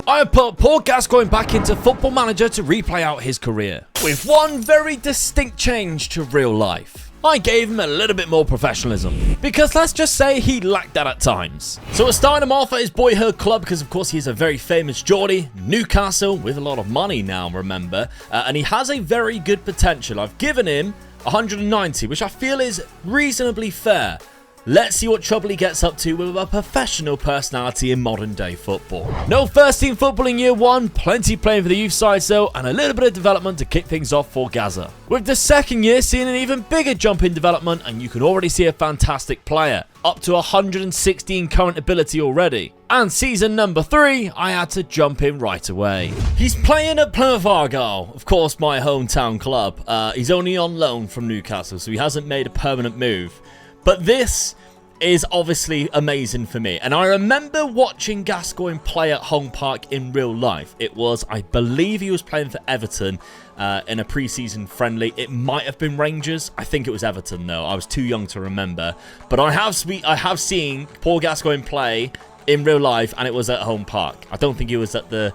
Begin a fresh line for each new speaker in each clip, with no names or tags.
I have put Paul Gascoigne back into Football Manager to replay out his career, with one very distinct change to real life. I gave him a little bit more professionalism, because let's just say he lacked that at times. So we're starting him off at his boyhood club, because of course he's a very famous Geordie, Newcastle, with a lot of money now, remember, and he has a very good potential. I've given him 190, which I feel is reasonably fair. Let's see what trouble he gets up to with a professional personality in modern day football. No first team football in year one, plenty playing for the youth sides though, and a little bit of development to kick things off for Gaza. With the second year seeing an even bigger jump in development, and you can already see a fantastic player, up to 116 current ability already. And season number 3, I had to jump in right away. He's playing at Plymouth Argyle, of course my hometown club. He's only on loan from Newcastle, so he hasn't made a permanent move. But this is obviously amazing for me. And I remember watching Gascoigne play at Home Park in real life. It was, I believe he was playing for Everton in a pre-season friendly. It might have been Rangers. I think it was Everton though. I was too young to remember. But I have seen Paul Gascoigne play in real life, and it was at Home Park. I don't think he was at the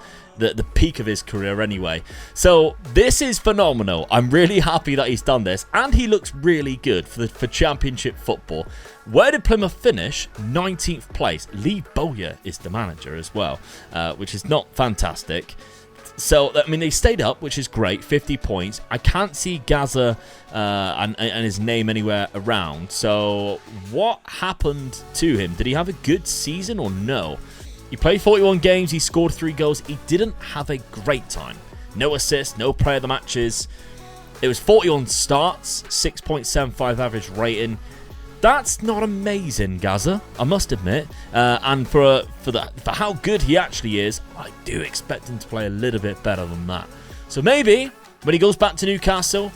peak of his career anyway. So this is phenomenal. I'm really happy that he's done this, and he looks really good for championship football. Where did Plymouth finish? 19th place. Lee Bowyer is the manager as well, which is not fantastic. So, I mean, they stayed up, which is great. 50 points. I can't see Gaza and his name anywhere around. So, what happened to him? Did he have a good season or no? He played 41 games. He scored 3 goals. He didn't have a great time. No assists, no player of the matches. It was 41 starts, 6.75 average rating. That's not amazing, Gaza, I must admit. And for how good he actually is, I do expect him to play a little bit better than that. So maybe when he goes back to Newcastle,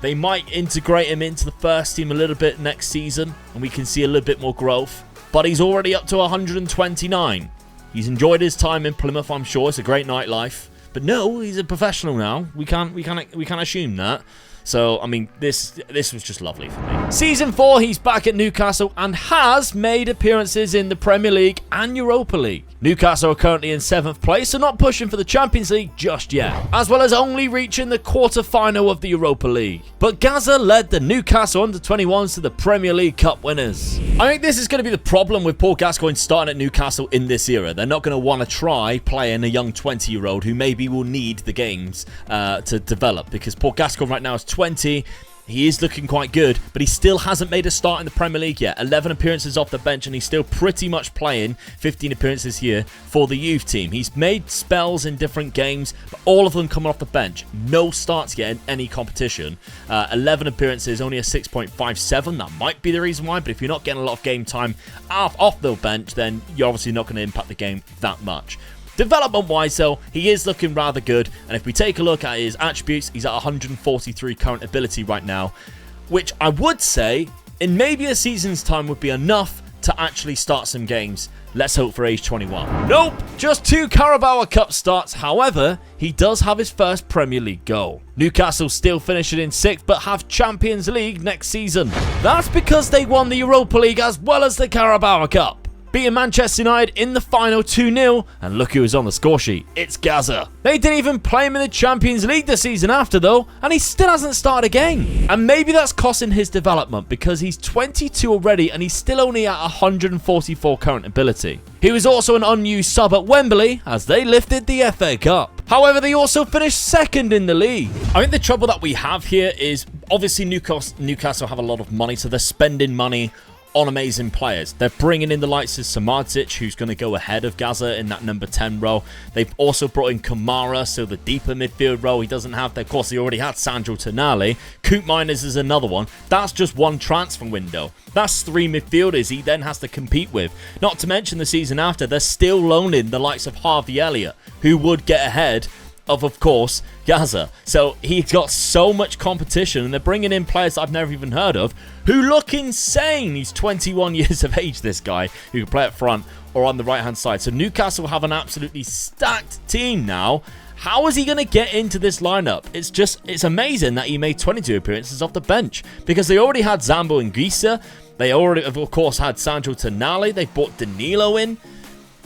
they might integrate him into the first team a little bit next season, and we can see a little bit more growth. But he's already up to 129. He's enjoyed his time in Plymouth, I'm sure. It's a great nightlife. But no, he's a professional now. We can't assume that. So, I mean, this was just lovely for me. Season 4, he's back at Newcastle and has made appearances in the Premier League and Europa League. Newcastle are currently in 7th place, so not pushing for the Champions League just yet, as well as only reaching the quarter-final of the Europa League. But Gaza led the Newcastle under-21s to the Premier League Cup winners. I think this is going to be the problem with Paul Gascoigne starting at Newcastle in this era. They're not going to want to try playing a young 20-year-old who maybe will need the games to develop, because Paul Gascoigne right now is 20. He is looking quite good, but he still hasn't made a start in the Premier League yet. 11 appearances off the bench, and he's still pretty much playing 15 appearances here for the youth team. He's made spells in different games, but all of them coming off the bench. No starts yet in any competition. 11 appearances, only a 6.57. That might be the reason why, but if you're not getting a lot of game time off the bench, then you're obviously not going to impact the game that much. Development-wise, though, he is looking rather good, and if we take a look at his attributes, he's at 143 current ability right now, which I would say, in maybe a season's time, would be enough to actually start some games. Let's hope for age 21. Nope, just 2 Carabao Cup starts. However, he does have his first Premier League goal. Newcastle still finishing in 6th, but have Champions League next season. That's because they won the Europa League as well as the Carabao Cup, beating Manchester United in the final 2-0, and look who was on the score sheet. It's Gaza. They didn't even play him in the Champions League the season after though, and he still hasn't started a game. And maybe that's costing his development, because he's 22 already and he's still only at 144 current ability. He was also an unused sub at Wembley as they lifted the FA Cup. However, they also finished 2nd in the league. I think the trouble that we have here is, obviously Newcastle have a lot of money, so they're spending money on amazing players. They're bringing in the likes of Samardzic, who's going to go ahead of Gaza in that number 10 role. They've also brought in Kamara, so the deeper midfield role. He doesn't have, of course, he already had Sandro Tonali. Coop Miners is another one. That's just one transfer window. That's 3 midfielders he then has to compete with. Not to mention the season after, they're still loaning the likes of Harvey Elliott, who would get ahead of course, Gaza. So he's got so much competition, and they're bringing in players that I've never even heard of who look insane. He's 21 years of age, this guy, who can play up front or on the right-hand side. So Newcastle have an absolutely stacked team now. How is he going to get into this lineup? It's amazing that he made 22 appearances off the bench, because they already had Zambo and Gisa. They already, of course, had Sandro Tonali. They brought Danilo in.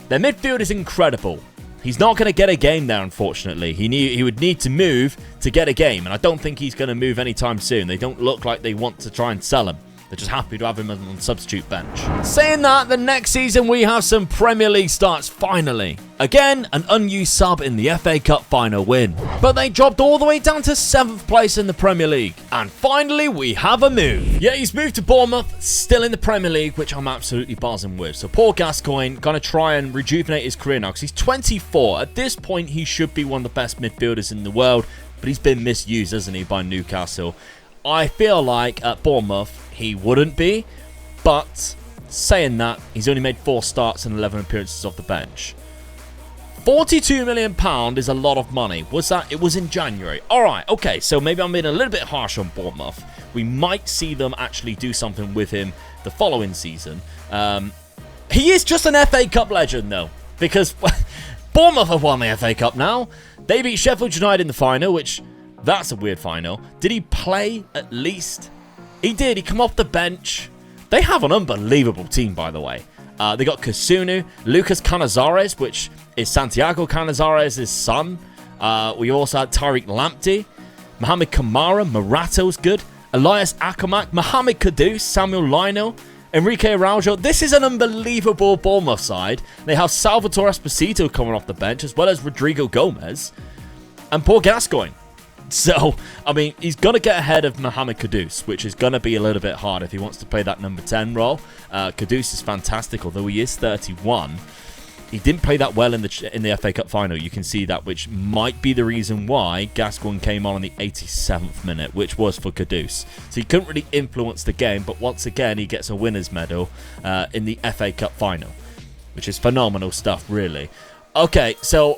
Their midfield is incredible. He's not going to get a game there, unfortunately. He would need to move to get a game, and I don't think he's going to move anytime soon. They don't look like they want to try and sell him. They're just happy to have him on the substitute bench. Saying that, the next season we have some Premier League starts finally. Again, an unused sub in the FA Cup final win. But they dropped all the way down to 7th place in the Premier League. And finally, we have a move. Yeah, he's moved to Bournemouth, still in the Premier League, which I'm absolutely buzzing with. So poor Gascoigne, going to try and rejuvenate his career now, because he's 24. At this point, he should be one of the best midfielders in the world. But he's been misused, hasn't he, by Newcastle. I feel like at Bournemouth, he wouldn't be, but saying that, he's only made 4 starts and 11 appearances off the bench. £42 million is a lot of money. It was in January. Alright, okay, so maybe I'm being a little bit harsh on Bournemouth. We might see them actually do something with him the following season. He is just an FA Cup legend, though, because Bournemouth have won the FA Cup now. They beat Sheffield United in the final, which, that's a weird final. Did he play at least? He did. He come off the bench. They have an unbelievable team, by the way. They got Kasunu, Lucas Canizares, which is Santiago Canizares' son. We also had Tariq Lamptey, Mohamed Kamara, Morato's good, Elias Akamak, Mohamed Kudus, Samuel Lionel, Enrique Araujo. This is an unbelievable Bournemouth side. They have Salvatore Esposito coming off the bench, as well as Rodrigo Gomez. And poor Gascoigne. So, I mean, he's going to get ahead of Mohamed Kudus, which is going to be a little bit hard if he wants to play that number 10 role. Kudus is fantastic, although he is 31. He didn't play that well in the FA Cup final. You can see that, which might be the reason why Gascoigne came on the 87th minute, which was for Kudus. So he couldn't really influence the game, but once again, he gets a winner's medal in the FA Cup final, which is phenomenal stuff, really. Okay, so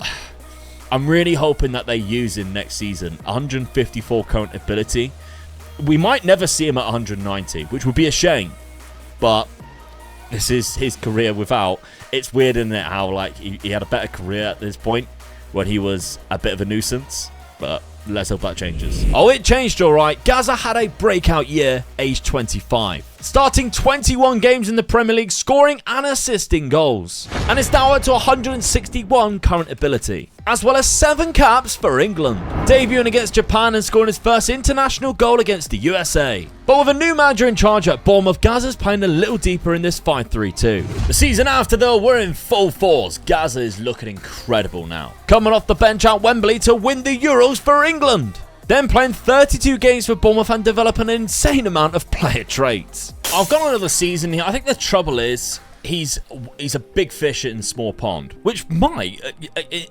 I'm really hoping that they use him next season. 154 current ability. We might never see him at 190, which would be a shame. But this is his career without. It's weird, isn't it, how like he had a better career at this point when he was a bit of a nuisance. But let's hope that changes. Oh, it changed all right. Gaza had a breakout year, aged 25. Starting 21 games in the Premier League, scoring and assisting goals. And it's now up to 161 current ability, as well as 7 caps for England. Debuting against Japan and scoring his first international goal against the USA. But with a new manager in charge at Bournemouth, Gaza's playing a little deeper in this 5-3-2. The season after, though, we're in full force. Gaza is looking incredible now. Coming off the bench at Wembley to win the Euros for England. Then playing 32 games for Bournemouth and developing an insane amount of player traits. I've got another season here. I think the trouble is he's a big fish in a small pond, which might,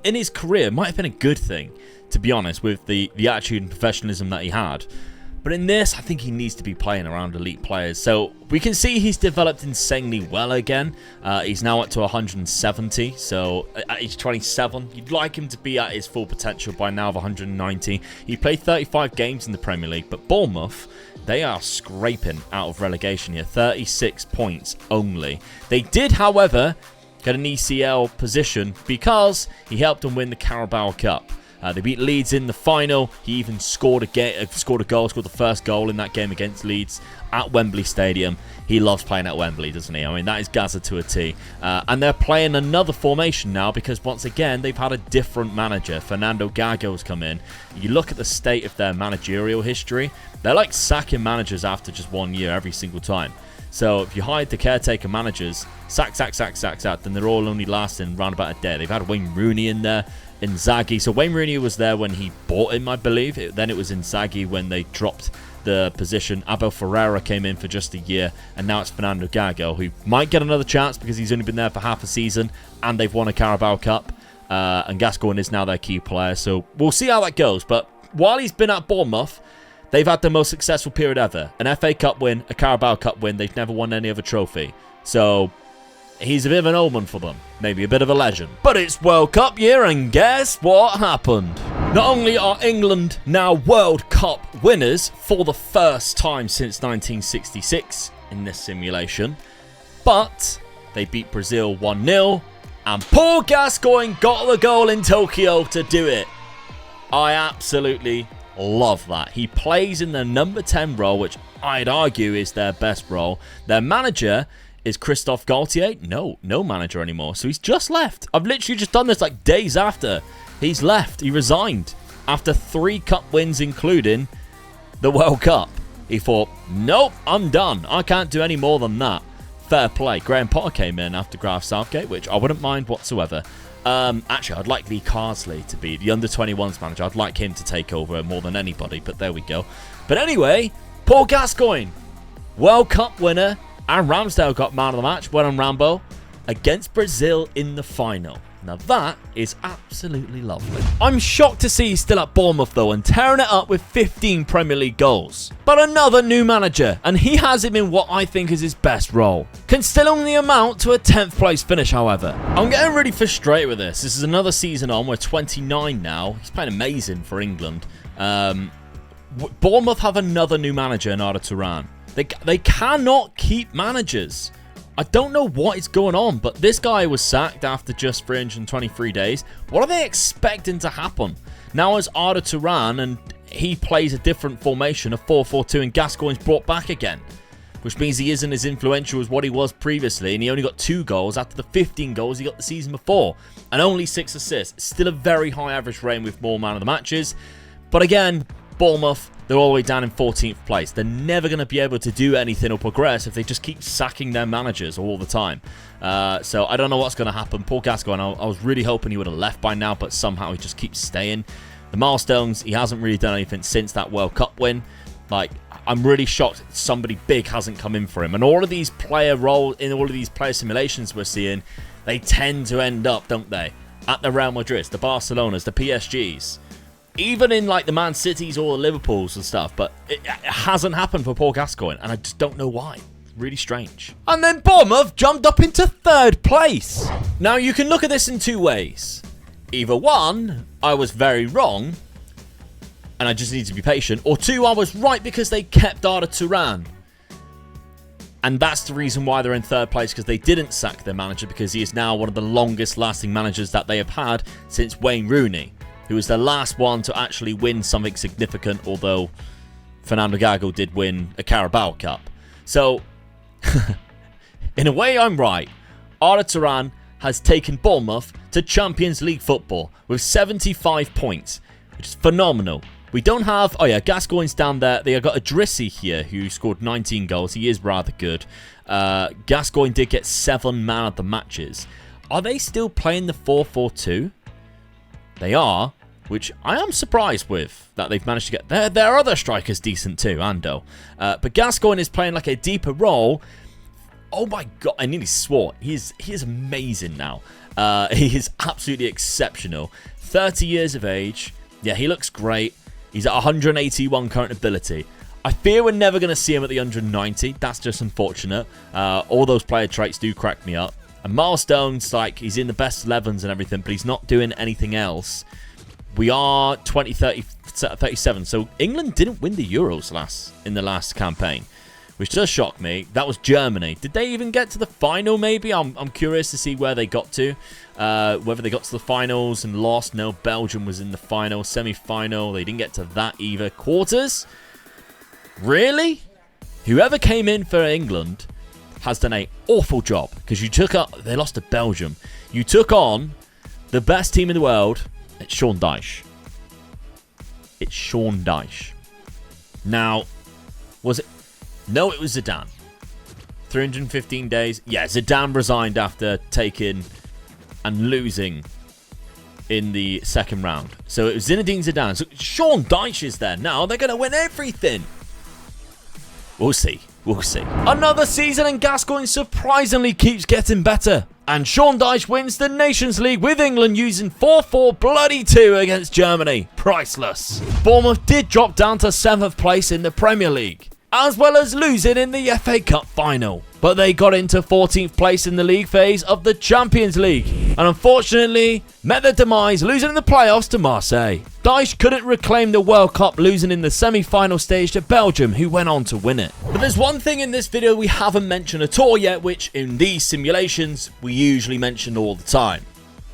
in his career, might have been a good thing, to be honest, with the attitude and professionalism that he had. But in this, I think he needs to be playing around elite players. So we can see he's developed insanely well again. He's now up to 170. So at age 27, you'd like him to be at his full potential by now of 190. He played 35 games in the Premier League, but Bournemouth, they are scraping out of relegation here. 36 points only. They did, however, get an ECL position because he helped them win the Carabao Cup. They beat Leeds in the final. He even scored the first goal in that game against Leeds at Wembley Stadium. He loves playing at Wembley, doesn't he? I mean, that is Gaza to a T. And they're playing another formation now because, once again, they've had a different manager. Fernando Gago's come in. You look at the state of their managerial history, they're like sacking managers after just 1 year every single time. So if you hide the caretaker managers, sack, then they're all only lasting around about a day. They've had Wayne Rooney in there, Inzaghi. So Wayne Rooney was there when he bought him, I believe. Then it was Inzaghi when they dropped the position. Abel Ferreira came in for just a year, and now it's Fernando Gago, who might get another chance because he's only been there for half a season, and they've won a Carabao Cup, and Gascoigne is now their key player. So we'll see how that goes. But while he's been at Bournemouth, they've had the most successful period ever. An FA Cup win, a Carabao Cup win. They've never won any other trophy. So he's a bit of an old one for them. Maybe a bit of a legend. But it's World Cup year, and guess what happened? Not only are England now World Cup winners for the first time since 1966 in this simulation, but they beat Brazil 1-0, and Paul Gascoigne got the goal in Tokyo to do it. I absolutely love that. He plays in the number 10 role, which I'd argue is their best role. Their manager Is Christophe Galtier? No manager anymore. So he's just left. I've literally just done this like days after he's left. He resigned after 3 cup wins, including the World Cup. He thought, nope, I'm done. I can't do any more than that. Fair play. Graham Potter came in after Gareth Southgate, which I wouldn't mind whatsoever. Actually, I'd like Lee Carsley to be the under-21s manager. I'd like him to take over more than anybody, but there we go. But anyway, Paul Gascoigne, World Cup winner. And Ramsdale got man of the match, well on Rambo, against Brazil in the final. Now that is absolutely lovely. I'm shocked to see he's still at Bournemouth though and tearing it up with 15 Premier League goals. But another new manager, and he has him in what I think is his best role. Can still only amount to a 10th place finish, however. I'm getting really frustrated with this. This is another season on, we're 29 now. He's playing amazing for England. Bournemouth have another new manager in Arda Turan. They cannot keep managers. I don't know what is going on, but this guy was sacked after just 323 days. What are they expecting to happen? Now it's Arda Turan, and he plays a different formation, a 4-4-2, and Gascoigne's brought back again, which means he isn't as influential as what he was previously, and he only got 2 goals after the 15 goals he got the season before, and only 6 assists. Still a very high average rating with more man of the matches, but again, Bournemouth, they're all the way down in 14th place. They're never going to be able to do anything or progress if they just keep sacking their managers all the time. So I don't know what's going to happen. Paul Gascoigne, I was really hoping he would have left by now, but somehow he just keeps staying. The milestones, he hasn't really done anything since that World Cup win. Like, I'm really shocked somebody big hasn't come in for him. And all of these player simulations we're seeing, they tend to end up, don't they, at the Real Madrids, the Barcelonas, the PSGs. Even in like the Man Cities or the Liverpools and stuff, but it hasn't happened for Paul Gascoigne, and I just don't know why. Really strange. And then Bournemouth jumped up into 3rd place. Now you can look at this in 2 ways. Either 1, I was very wrong, and I just need to be patient, or 2, I was right because they kept Arda Turan. And that's the reason why they're in 3rd place, because they didn't sack their manager, because he is now one of the longest lasting managers that they have had since Wayne Rooney, who was the last one to actually win something significant, although Fernando Gago did win a Carabao Cup. So, in a way, I'm right. Arda Turan has taken Bournemouth to Champions League football with 75 points, which is phenomenal. We don't have... Oh yeah, Gascoigne's down there. They have got Idrissi here, who scored 19 goals. He is rather good. Gascoigne did get 7 man of the matches. Are they still playing the 4-4-2? They are, which I am surprised with, that they've managed to get... Their other strikers decent too, Ando. But Gascoigne is playing like a deeper role. Oh my god, I nearly swore. He is amazing now. He is absolutely exceptional. 30 years of age. Yeah, he looks great. He's at 181 current ability. I fear we're never going to see him at the 190. That's just unfortunate. All those player traits do crack me up. And milestones, like, he's in the best 11s and everything, but he's not doing anything else. We are 37. So England didn't win the Euros in the last campaign, which does shock me. That was Germany. Did they even get to the final, maybe? I'm curious to see where they got to. Whether they got to the finals and lost. No, Belgium was in the final. Semi-final, they didn't get to that either. Quarters? Really? Whoever came in for England has done an awful job, because they lost to Belgium. You took on the best team in the world. It's Sean Dyche. It's Sean Dyche. Now, was it? No, it was Zidane. 315 days. Yeah, Zidane resigned after taking and losing in the second round. So it was Zinedine Zidane. So Sean Dyche is there now. They're going to win everything. We'll see. We'll see. Another season and Gascoigne surprisingly keeps getting better. And Sean Dyche wins the Nations League with England using 4-4-2 against Germany. Priceless. Bournemouth did drop down to 7th place in the Premier League, as well as losing in the FA Cup final. But they got into 14th place in the league phase of the Champions League, and unfortunately met their demise losing in the playoffs to Marseille. Dyche couldn't reclaim the World Cup, losing in the semi-final stage to Belgium, who went on to win it. But there's one thing in this video we haven't mentioned at all yet, which in these simulations we usually mention all the time: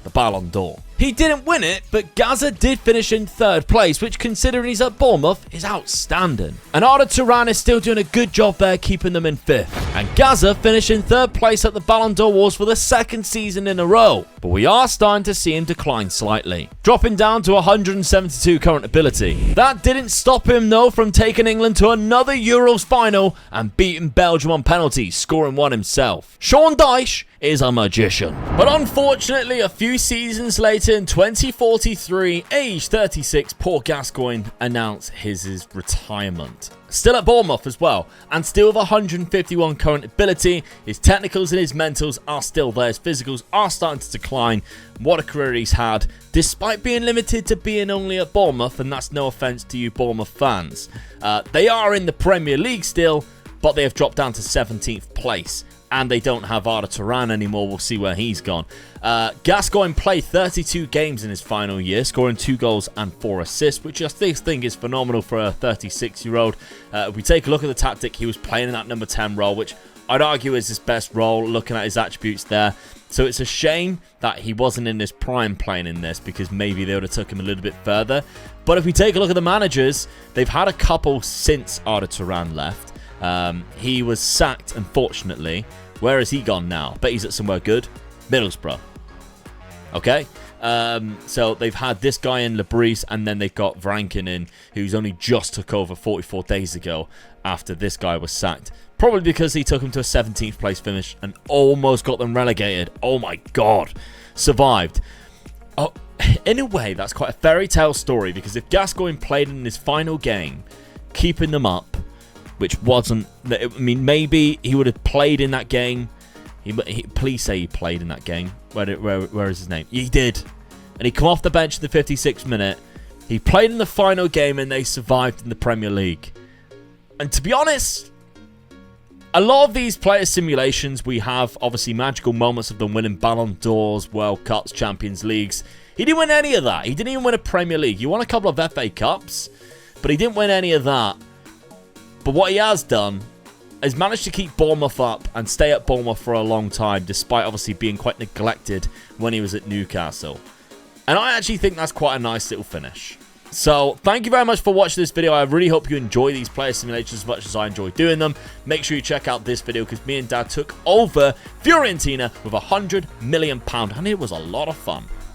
the Ballon d'Or. He didn't win it, but Gaza did finish in 3rd place, which considering he's at Bournemouth is outstanding. And Arda Turan is still doing a good job there, keeping them in 5th. And Gaza finished in 3rd place at the Ballon d'Or Wars for the 2nd season in a row. But we are starting to see him decline slightly, dropping down to 172 current ability. That didn't stop him though from taking England to another Euros final and beating Belgium on penalties, scoring one himself. Sean Dyche is a magician. But unfortunately, a few seasons later in 2043, age 36, poor Gascoigne announced his retirement. Still at Bournemouth as well, and still with 151 current ability. His technicals and his mentals are still there. His physicals are starting to decline. What a career he's had, despite being limited to being only at Bournemouth, and that's no offence to you Bournemouth fans. They are in the Premier League still, but they have dropped down to 17th place. And they don't have Arda Turan anymore. We'll see where he's gone. Gascoigne played 32 games in his final year, scoring 2 goals and 4 assists, which I still think is phenomenal for a 36-year-old. If we take a look at the tactic, he was playing in that number 10 role, which I'd argue is his best role, looking at his attributes there. So it's a shame that he wasn't in his prime playing in this, because maybe they would have took him a little bit further. But if we take a look at the managers, they've had a couple since Arda Turan left. He was sacked, unfortunately. Where has he gone now? Bet he's at somewhere good. Middlesbrough. Okay. So they've had this guy in Lebris, and then they've got Vranken in, who's only just took over 44 days ago after this guy was sacked. Probably because he took him to a 17th place finish and almost got them relegated. Oh my God. Survived. Oh, in a way, that's quite a fairy tale story, because if Gascoigne played in his final game, keeping them up, which wasn't, I mean, maybe he would have played in that game. Please say he played in that game. Where is his name? He did. And he come off the bench in the 56th minute. He played in the final game and they survived in the Premier League. And to be honest, a lot of these player simulations, we have obviously magical moments of them winning Ballon d'Ors, World Cups, Champions Leagues. He didn't win any of that. He didn't even win a Premier League. He won a couple of FA Cups, but he didn't win any of that. But what he has done is managed to keep Bournemouth up and stay at Bournemouth for a long time, despite obviously being quite neglected when he was at Newcastle. And I actually think that's quite a nice little finish. So, thank you very much for watching this video. I really hope you enjoy these player simulations as much as I enjoy doing them. Make sure you check out this video, because me and Dad took over Fiorentina with £100 million, and it was a lot of fun.